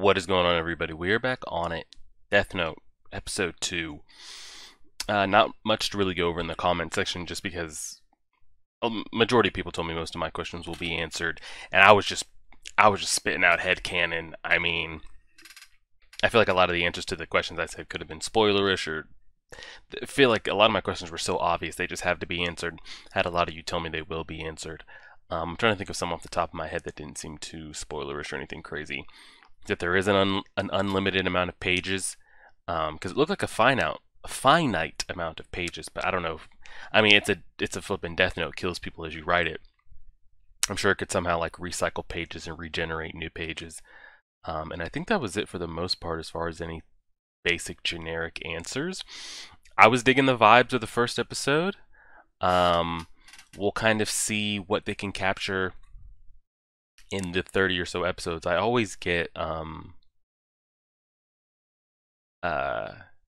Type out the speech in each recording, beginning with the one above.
What is going on, everybody? We are back on it. Death Note, episode 2. Not much to really go over in the comment section just because a majority of people told me most of my questions will be answered, and I was just spitting out headcanon. I mean, I feel like a lot of the answers to the questions I said could have been spoilerish, or I feel like a lot of my questions were so obvious they just have to be answered. I had a lot of you tell me they will be answered. I'm trying to think of some off the top of my head that didn't seem too spoilerish or anything crazy. That there is an unlimited amount of pages, because it looked like a finite amount of pages, but I don't know. I mean, it's a flippin' Death Note, kills people as you write it. I'm sure it could somehow like recycle pages and regenerate new pages. And I think that was it for the most part as far as any basic generic answers. I was digging the vibes of the first episode. We'll kind of see what they can capture in the 30 or so episodes. I always get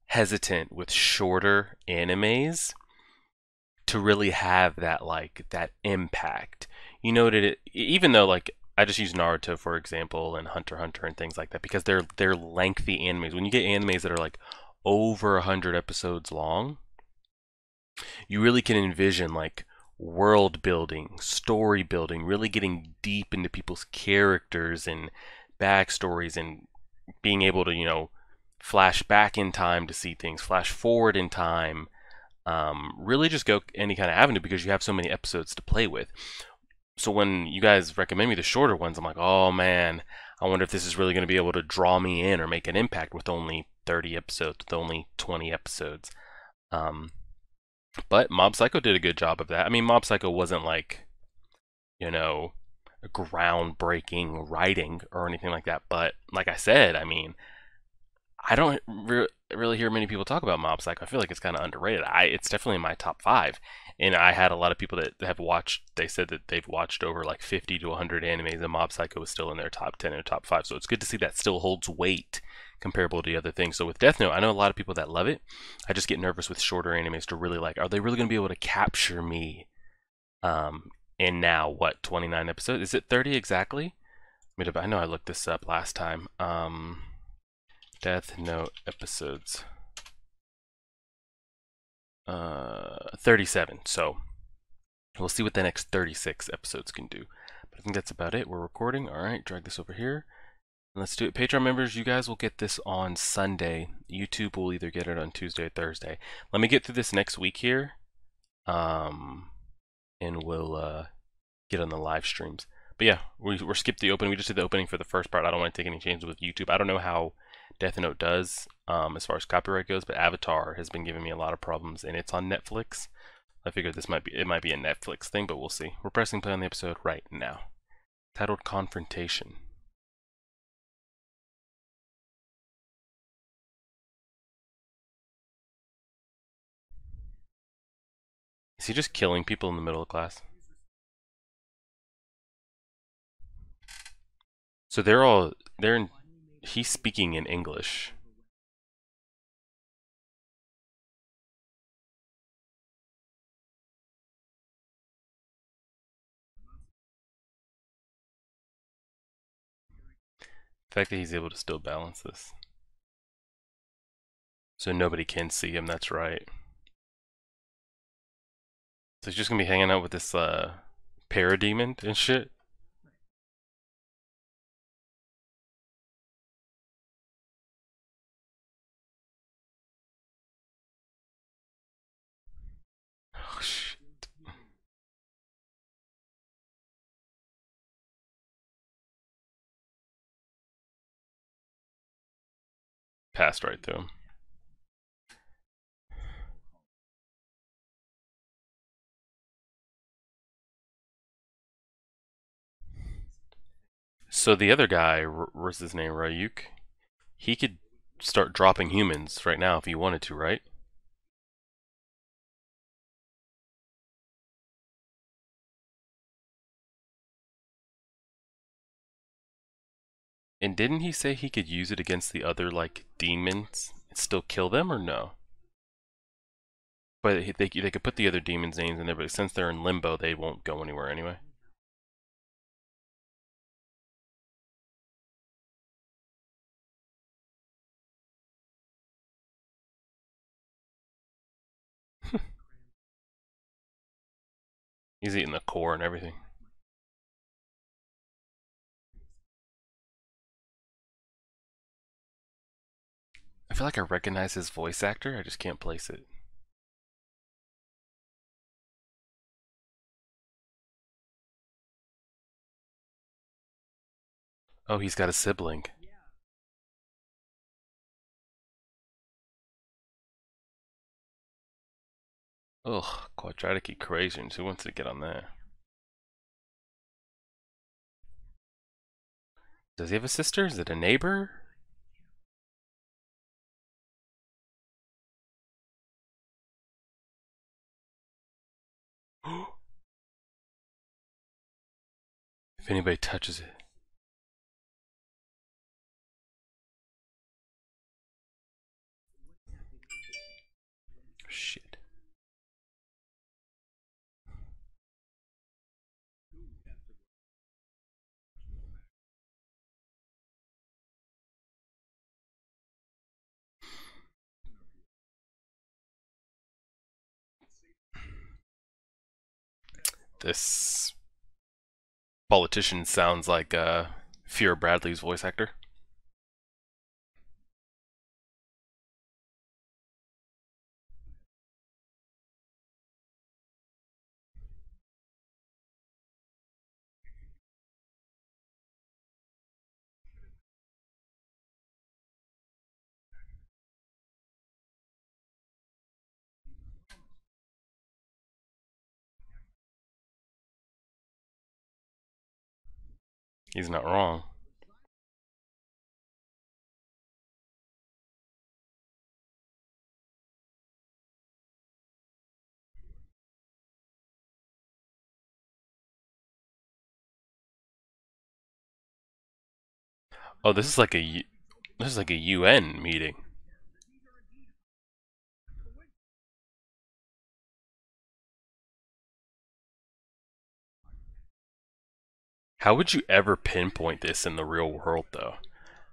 hesitant with shorter animes to really have that impact. You know, even though like I just use Naruto for example and Hunter x Hunter and things like that because they're lengthy animes. When you get animes that are like over 100 episodes long, you really can envision like world building, story building, really getting deep into people's characters and backstories and being able to, flash back in time to see things, flash forward in time, really just go any kind of avenue because you have so many episodes to play with. So when you guys recommend me the shorter ones, I'm like, oh man, I wonder if this is really going to be able to draw me in or make an impact with only 30 episodes, with only 20 episodes. But Mob Psycho did a good job of that. I mean, Mob Psycho wasn't like, you know, groundbreaking writing or anything like that. But like I said, I mean, I don't really hear many people talk about Mob Psycho. I feel like it's kind of underrated. It's definitely in my top 5. And I had a lot of people that have watched, they said that they've watched over like 50 to 100 animes, and Mob Psycho is still in their top 10 or top 5. So it's good to see that still holds weight comparable to the other things. So with Death Note, I know a lot of people that love it. I just get nervous with shorter animes to really like, are they really going to be able to capture me? In now, what, 29 episodes? Is it 30 exactly? I know I looked this up last time. Death Note episodes. 37. So we'll see what the next 36 episodes can do. But I think that's about it. We're recording. All right, drag this over here. And let's do it. Patreon members, you guys will get this on Sunday. YouTube will either get it on Tuesday or Thursday. Let me get through this next week here. And we'll get on the live streams. But yeah, we're skipped the opening. We just did the opening for the first part. I don't want to take any changes with YouTube. I don't know how Death Note does as far as copyright goes, but Avatar has been giving me a lot of problems, and it's on Netflix. I figured it might be a Netflix thing, but we'll see. We're pressing play on the episode right now, titled Confrontation. Is he just killing people in the middle of class? So he's speaking in English. The fact that he's able to still balance this. So nobody can see him, that's right. So he's just gonna be hanging out with this parademon and shit. Oh shit. Passed right through him. So the other guy, what's his name, Ryuk? He could start dropping humans right now if he wanted to, right? And didn't he say he could use it against the other, like, demons and still kill them, or no? But they could put the other demons' names in there, but since they're in limbo, they won't go anywhere anyway. He's eating the core and everything. I feel like I recognize his voice actor, I just can't place it. Oh, he's got a sibling. Ugh, quadratic equations. Who wants to get on that? Does he have a sister? Is it a neighbor? If anybody touches it. Shit. This politician sounds like Fear Bradley's voice actor. He's not wrong. Oh, this is like a UN meeting. How would you ever pinpoint this in the real world, though?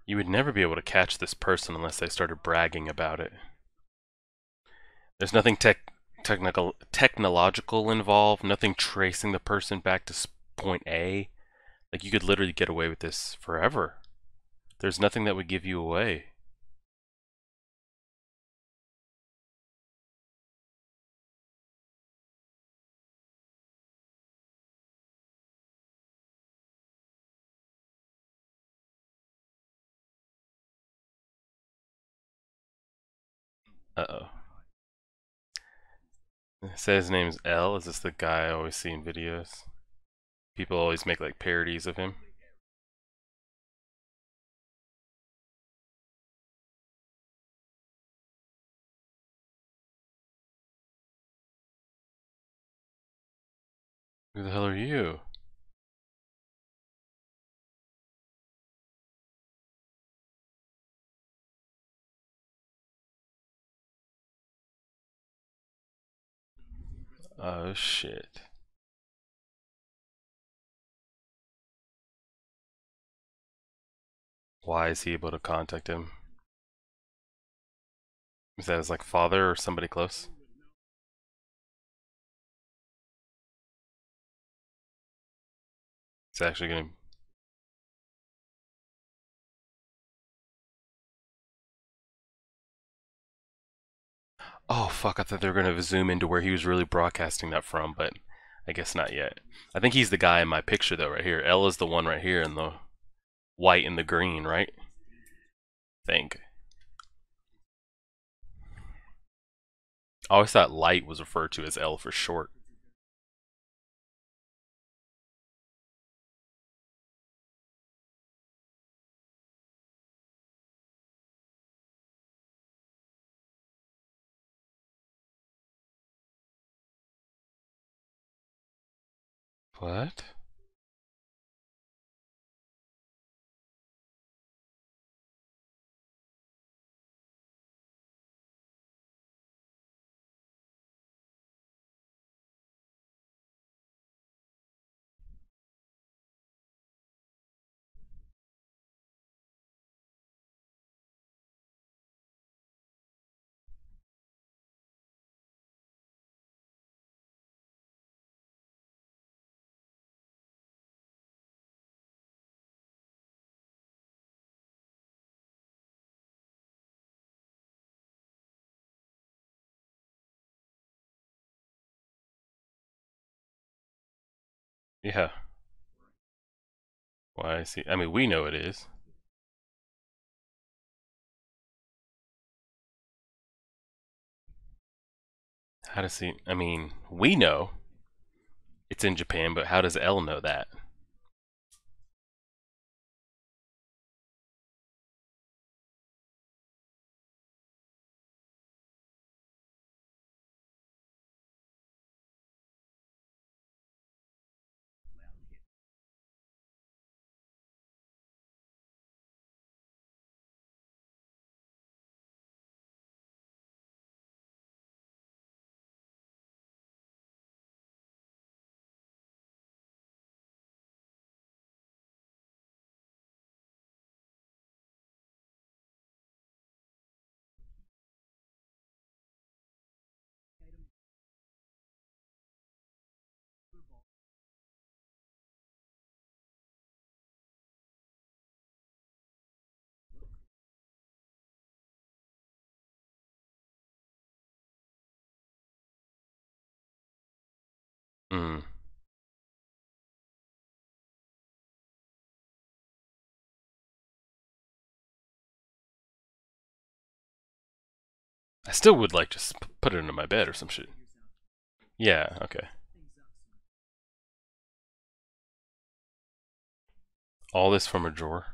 You would never be able to catch this person unless they started bragging about it. There's nothing technological involved, nothing tracing the person back to point A. Like, you could literally get away with this forever. There's nothing that would give you away. Uh-oh. It says his name's L. Is this the guy I always see in videos? People always make like parodies of him. Who the hell are you? Oh shit. Why is he able to contact him? Is that his like father or somebody close? It's actually gonna. Oh fuck! I thought they were gonna zoom into where he was really broadcasting that from, but I guess not yet. I think he's the guy in my picture though, right here. L is the one right here in the white and the green, right? Think. I always thought light was referred to as L for short. What? Yeah. Why I see. I mean, we know it is. How does he? I mean, we know it's in Japan, but how does L know that? Hmm. I still would like just put it under my bed or some shit. Yeah. Okay. All this from a drawer.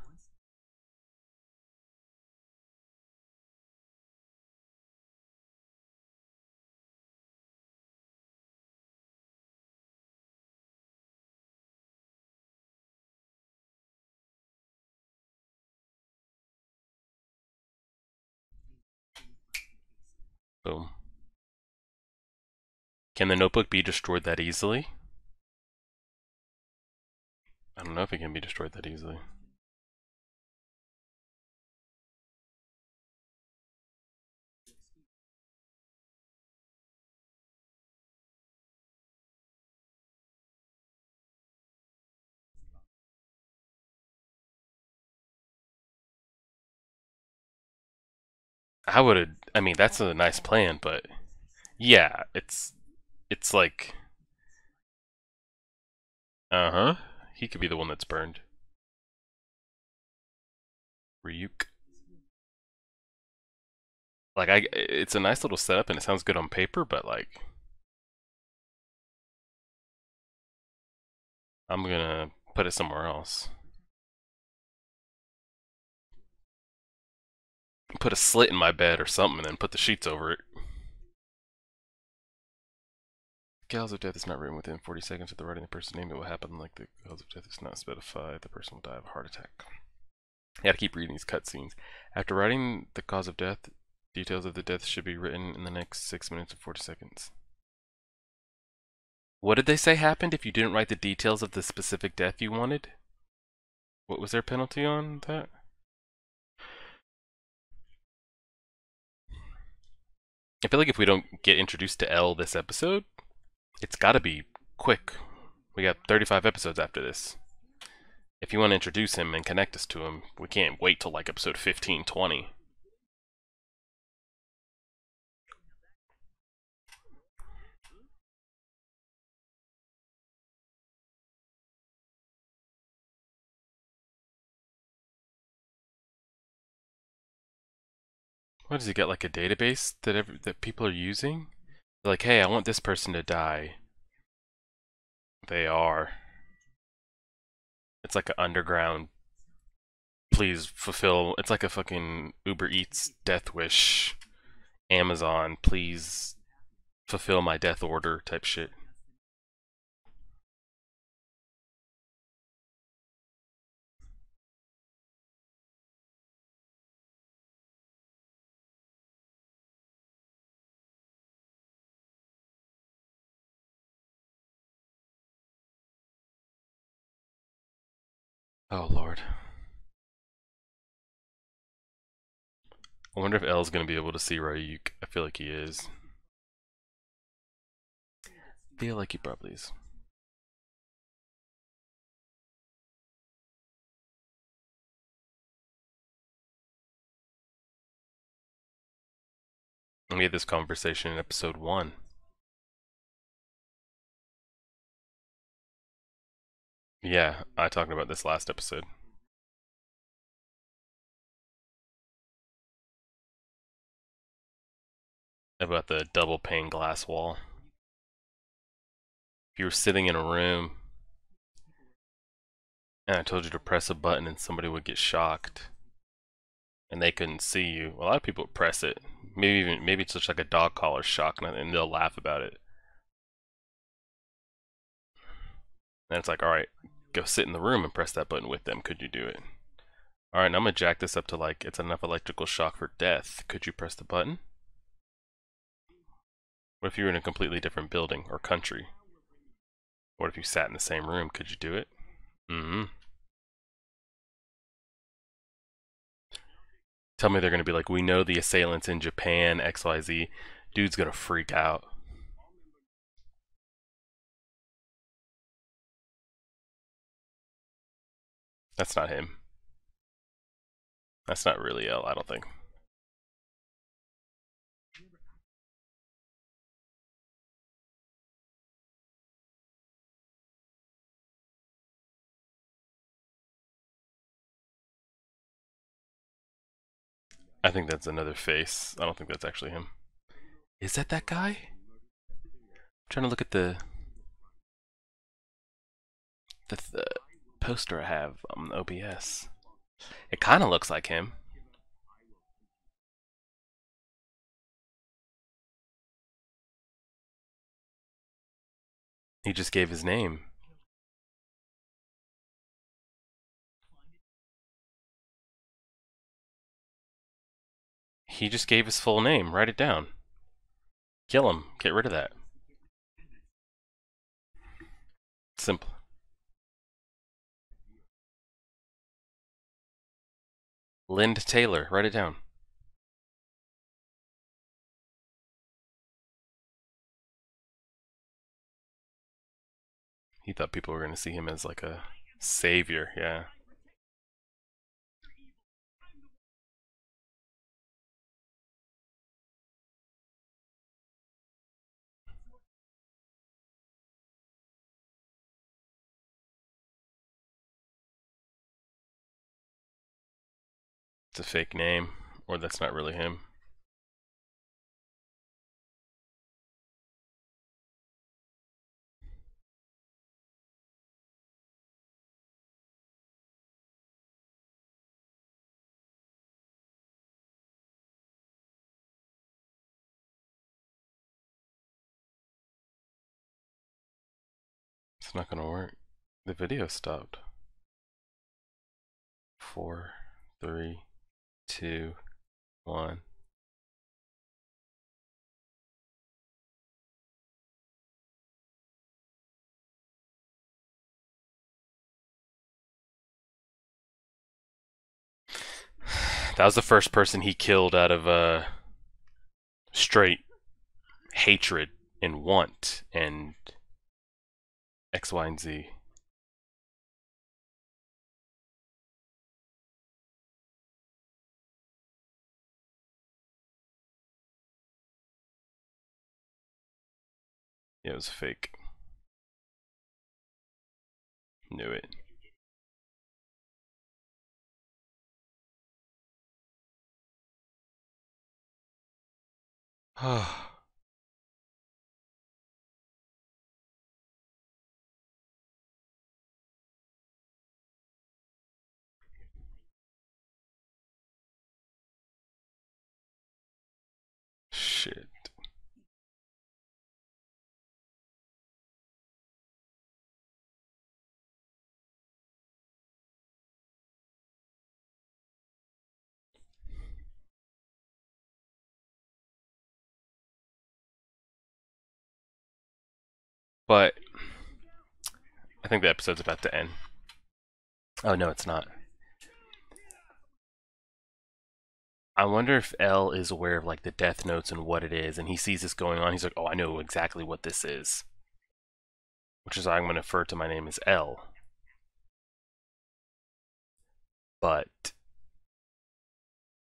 Boom. Can the notebook be destroyed that easily? I don't know if it can be destroyed that easily. I would have. I mean, that's a nice plan, but yeah, it's like, uh-huh. He could be the one that's burned. Ryuk. Like it's a nice little setup and it sounds good on paper, but like, I'm gonna put it somewhere else. Put a slit in my bed or something, and then put the sheets over it. Cause of death is not written within 40 seconds of the writing the person's name. It will happen like the cause of death is not specified. The person will die of a heart attack. You gotta keep reading these cutscenes. After writing the cause of death, details of the death should be written in the next 6 minutes and 40 seconds. What did they say happened if you didn't write the details of the specific death you wanted? What was their penalty on that? I feel like if we don't get introduced to L this episode, it's gotta be quick. We got 35 episodes after this. If you want to introduce him and connect us to him, we can't wait till like episode 15, 20. What does he get, like a database that people are using? They're like, hey, I want this person to die. They are. It's like an underground. Please fulfill. It's like a fucking Uber Eats death wish. Amazon, please fulfill my death order type shit. Oh lord. I wonder if L's gonna be able to see Ryuk. I feel like he is. I feel like he probably is. We had this conversation in episode 1. Yeah, I talked about this last episode. About the double pane glass wall. If you were sitting in a room and I told you to press a button and somebody would get shocked and they couldn't see you, well, a lot of people would press it. Maybe it's just like a dog collar shock and they'll laugh about it. And it's like, all right, go sit in the room and press that button with them. Could you do it? All right, now I'm gonna jack this up to like it's enough electrical shock for death. Could you press the button? What if you were in a completely different building or country? What if you sat in the same room? Could you do it? Mm-hmm. Tell me they're gonna be like, we know the assailants in Japan, XYZ. Dude's gonna freak out. That's not him. That's not really L, I don't think. I think that's another face. I don't think that's actually him. Is that guy? I'm trying to look at the poster I have on OBS. It kind of looks like him. He just gave his name. He just gave his full name. Write it down. Kill him. Get rid of that. Simple. Lind Taylor. Write it down. He thought people were going to see him as like a savior. Yeah. It's a fake name. Or that's not really him. It's not going to work. The video stopped. 4, 3, 2, 1. That was the first person he killed out of straight hatred and want and X, Y, and Z. Yeah, it was fake. Knew it. Shit. But I think the episode's about to end. Oh no, it's not. I wonder if L is aware of like the death notes and what it is, and he sees this going on. He's like, "Oh, I know exactly what this is," which is why I'm going to refer to my name as L. But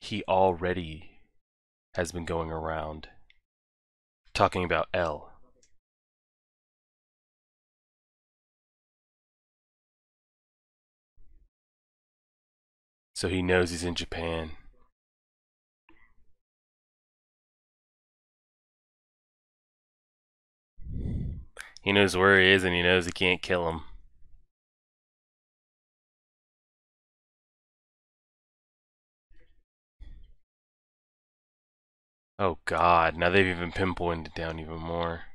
he already has been going around talking about L. So he knows he's in Japan. He knows where he is and he knows he can't kill him. Oh god, now they've even pinpointed down even more.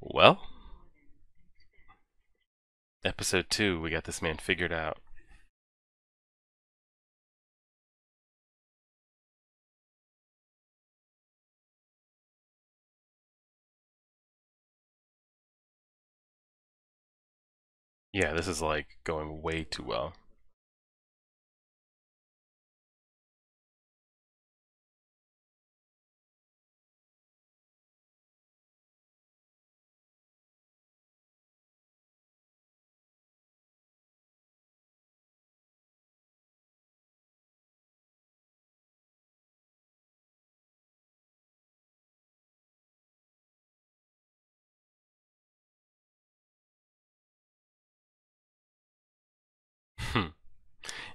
Well, episode 2, we got this man figured out. Yeah, this is like going way too well.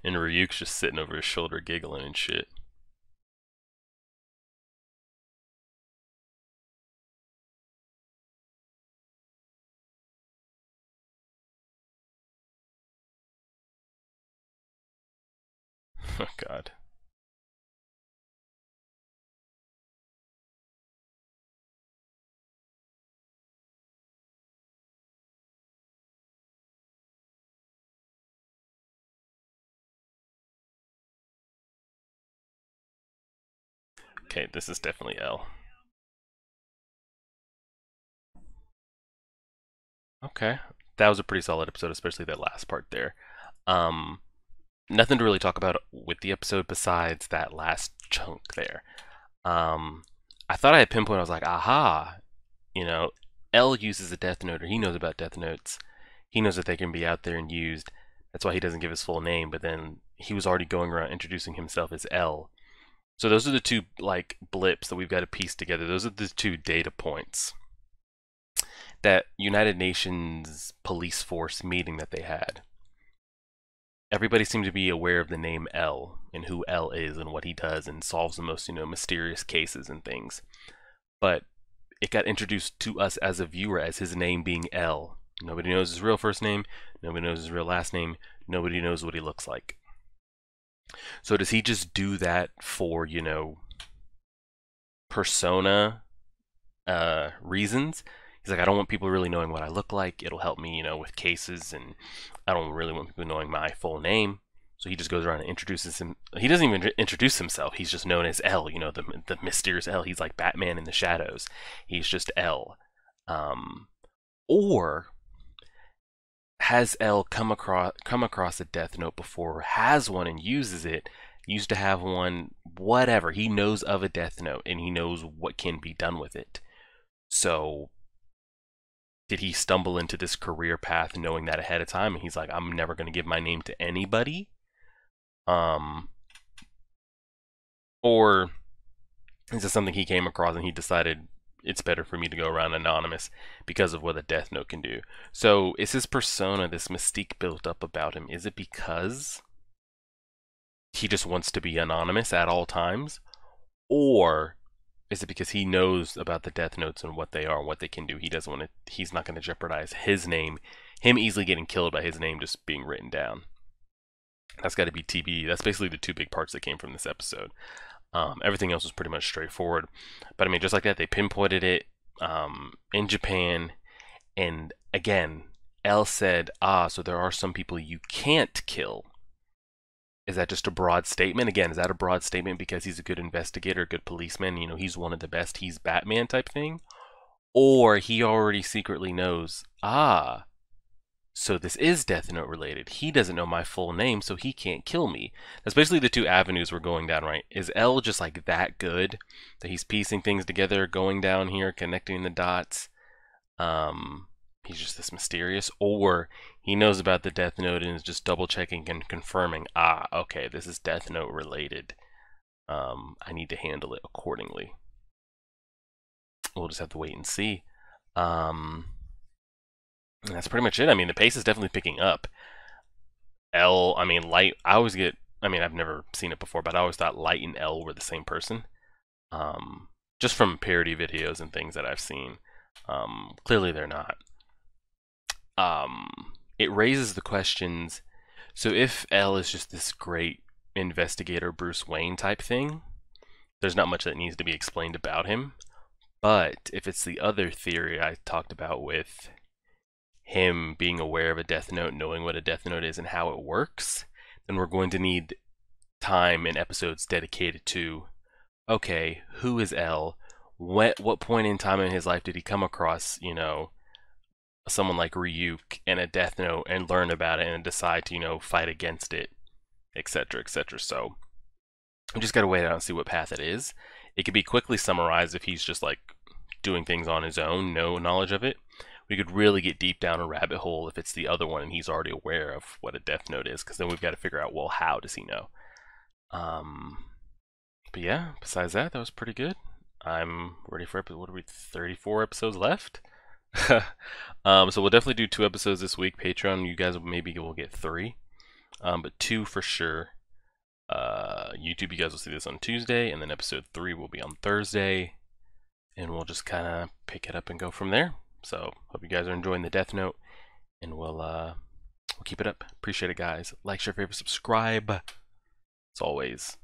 And Ryuk's just sitting over his shoulder giggling and shit. Oh god. Okay, this is definitely L. Okay. That was a pretty solid episode, especially that last part there. Um, Nothing to really talk about with the episode besides that last chunk there. Um, I thought I had pinpointed, I was like, aha, you know, L uses a death note, or he knows about death notes. He knows that they can be out there and used. That's why he doesn't give his full name, but then he was already going around introducing himself as L. So those are the two like blips that we've got to piece together. Those are the two data points. That United Nations police force meeting that they had. Everybody seemed to be aware of the name L and who L is and what he does and solves the most, mysterious cases and things. But it got introduced to us as a viewer as his name being L. Nobody knows his real first name, nobody knows his real last name, nobody knows what he looks like. So does he just do that for, persona reasons? He's like, I don't want people really knowing what I look like. It'll help me, with cases, and I don't really want people knowing my full name. So he just goes around and introduces him. He doesn't even introduce himself. He's just known as L, the mysterious L. He's like Batman in the shadows. He's just L. Or has L come across a death note before, has one and uses it, used to have one, whatever. He knows of a death note and he knows what can be done with it. So did he stumble into this career path knowing that ahead of time, and he's like, I'm never going to give my name to anybody? Or is this something he came across and he decided it's better for me to go around anonymous because of what a death note can do? So is his persona, this mystique built up about him, is it because he just wants to be anonymous at all times? Or is it because he knows about the death notes and what they are and what they can do? He doesn't want to. He's not going to jeopardize his name, him easily getting killed by his name just being written down. That's got to be TB. That's basically the two big parts that came from this episode. Everything else was pretty much straightforward, but I mean, just like that, they pinpointed it in Japan, and again, L said, so there are some people you can't kill. Is that just a broad statement? Again, is that a broad statement because he's a good investigator, a good policeman? He's one of the best. He's Batman type thing? Or he already secretly knows, so this is Death Note related. He doesn't know my full name, so he can't kill me. That's basically the two avenues we're going down, right? Is L just like that good that he's piecing things together, going down here, connecting the dots? He's just this mysterious, or he knows about the Death Note and is just double checking and confirming, okay, this is Death Note related. I need to handle it accordingly. We'll just have to wait and see. And that's pretty much it. I mean, the pace is definitely picking up. I mean, Light, I always get, I mean, I've never seen it before, but I always thought Light and L were the same person. Just from parody videos and things that I've seen. Clearly they're not. It raises the questions. So if L is just this great investigator Bruce Wayne type thing, there's not much that needs to be explained about him. But if it's the other theory I talked about with him being aware of a Death Note, knowing what a Death Note is and how it works, then we're going to need time and episodes dedicated to, okay, who is L? What point in time in his life did he come across, someone like Ryuk and a Death Note and learn about it and decide to, fight against it, etc., etc. So we just gotta wait out and see what path it is. It could be quickly summarized if he's just like doing things on his own, no knowledge of it. We could really get deep down a rabbit hole if it's the other one and he's already aware of what a Death Note is, because then we've got to figure out, well, how does he know? But yeah, besides that, that was pretty good. I'm ready for what are we, 34 episodes left? So we'll definitely do 2 episodes this week. Patreon, you guys maybe will get 3, but 2 for sure. YouTube, you guys will see this on Tuesday, and then episode 3 will be on Thursday, and we'll just kind of pick it up and go from there. So hope you guys are enjoying the Death Note, and we'll keep it up. Appreciate it, guys. Like, share, favorite, subscribe. As always.